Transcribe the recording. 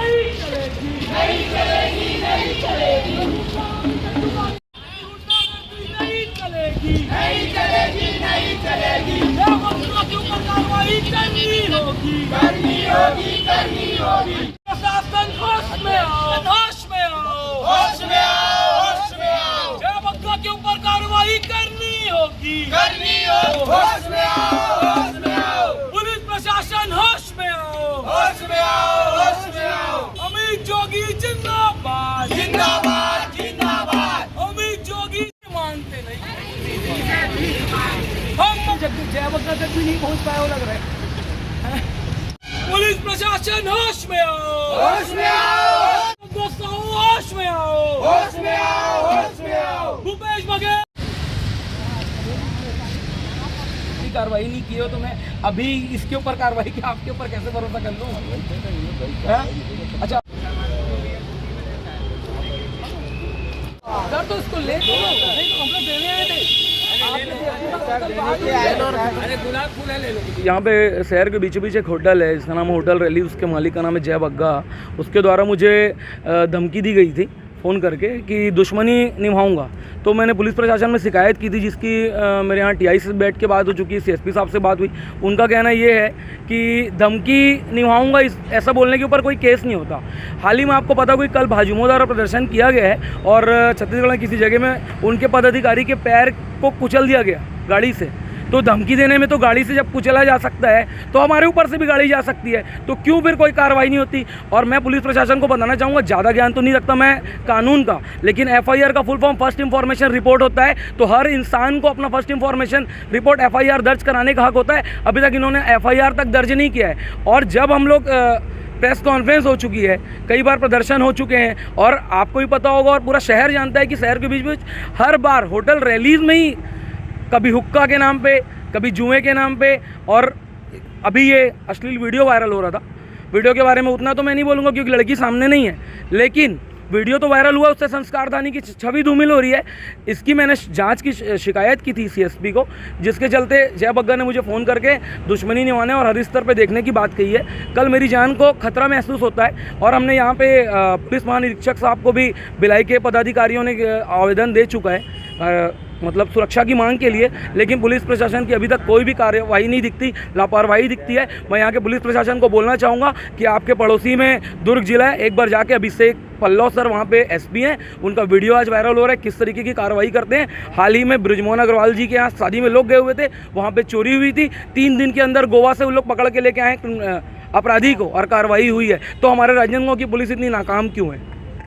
नहीं चलेगी, नहीं चलेगी, नहीं चलेगी, नहीं चलेगी, नहीं चलेगी, नहीं चलेगी। देवबंदुओं के ऊपर कार्रवाई करनी होगी, करनी होगी, करनी होगी। प्रशासन होश में आओ, होश में आओ, होश में आओ, होश में आओ। देवबंदुओं के ऊपर कार्रवाई करनी होगी, करनी होगी, होश में आओ, होश में आओ। पुलिस प्रशासन होश में आओ, होश में आओ, होश में आओ। अमित जोगी जिंदाबाद, जिंदाबाद, जिंदाबाद। अमित जोगी मानते नहीं, हम जय बग्गा तक भी नहीं पहुंच पाए वो लग रहा है। पुलिस प्रशासन होश में आओ, होश में आओ। दोस्तों होश में आओ, होश में आओ, होश में आओ। भूपेश बघेल कार्रवाई नहीं की हो तो मैं अभी इसके ऊपर कार्रवाई की आपके ऊपर कैसे भरोसा कर लूं? अच्छा सर तो इसको ले लो, नहीं तो हम लोग देने आए थे। यहाँ पे शहर के बीचों बीच एक होटल है जिसका नाम है होटल रैली, उसके मालिक का नाम है जय बग्गा। उसके द्वारा मुझे धमकी दी गई थी फ़ोन करके कि दुश्मनी निभाऊंगा। तो मैंने पुलिस प्रशासन में शिकायत की थी, जिसकी मेरे यहाँ टीआई से बैठ के बात हो चुकी है, सीएसपी साहब से बात हुई। उनका कहना ये है कि धमकी निभाऊंगा ऐसा बोलने के ऊपर कोई केस नहीं होता। हाल ही में आपको पता होगा कल भाजयुमो द्वारा प्रदर्शन किया गया है और छत्तीसगढ़ में किसी जगह में उनके पदाधिकारी के पैर को कुचल दिया गया गाड़ी से। तो धमकी देने में तो गाड़ी से जब कुचला जा सकता है तो हमारे ऊपर से भी गाड़ी जा सकती है, तो क्यों फिर कोई कार्रवाई नहीं होती? और मैं पुलिस प्रशासन को बताना चाहूँगा, ज़्यादा ज्ञान तो नहीं रखता मैं कानून का, लेकिन एफआईआर का full form first information report होता है। तो हर इंसान को अपना फर्स्ट इंफॉर्मेशन रिपोर्ट एफआईआर दर्ज कराने का हक होता है। अभी तक इन्होंने एफआईआर तक दर्ज नहीं किया है। और जब हम लोग प्रेस कॉन्फ्रेंस हो चुकी है, कई बार प्रदर्शन हो चुके हैं, और आपको भी पता होगा और पूरा शहर जानता है कि शहर के बीच बीच हर बार होटल रैलीज में ही कभी हुक्का के नाम पे, कभी जुए के नाम पे, और अभी ये अश्लील वीडियो वायरल हो रहा था। वीडियो के बारे में उतना तो मैं नहीं बोलूँगा क्योंकि लड़की सामने नहीं है, लेकिन वीडियो तो वायरल हुआ, उससे संस्कारदानी की छवि धूमिल हो रही है। इसकी मैंने जांच की शिकायत की थी सीएसपी को, जिसके चलते जय बग्गा ने मुझे फ़ोन करके दुश्मनी निभाने और हर स्तर पे देखने की बात कही है। कल मेरी जान को खतरा महसूस होता है और हमने यहाँ पे पुलिस महानिरीक्षक साहब को भी भिलाई के पदाधिकारियों ने आवेदन दे चुका है, मतलब सुरक्षा की मांग के लिए, लेकिन पुलिस प्रशासन की अभी तक कोई भी कार्यवाही नहीं दिखती, लापरवाही दिखती है। मैं यहाँ के पुलिस प्रशासन को बोलना चाहूँगा कि आपके पड़ोसी में दुर्ग जिला है, एक बार जाके अभिषेक पल्लव सर वहाँ पे एसपी हैं, उनका वीडियो आज वायरल हो रहा है, किस तरीके की कार्रवाई करते हैं। हाल ही में बृजमोहन अग्रवाल जी के यहाँ शादी में लोग गए हुए थे, वहाँ पे चोरी हुई थी, 3 दिन के अंदर गोवा से उन लोग पकड़ के लेके आए अपराधी को और कार्रवाई हुई है। तो हमारे राजनांदगांव की पुलिस इतनी नाकाम क्यों है?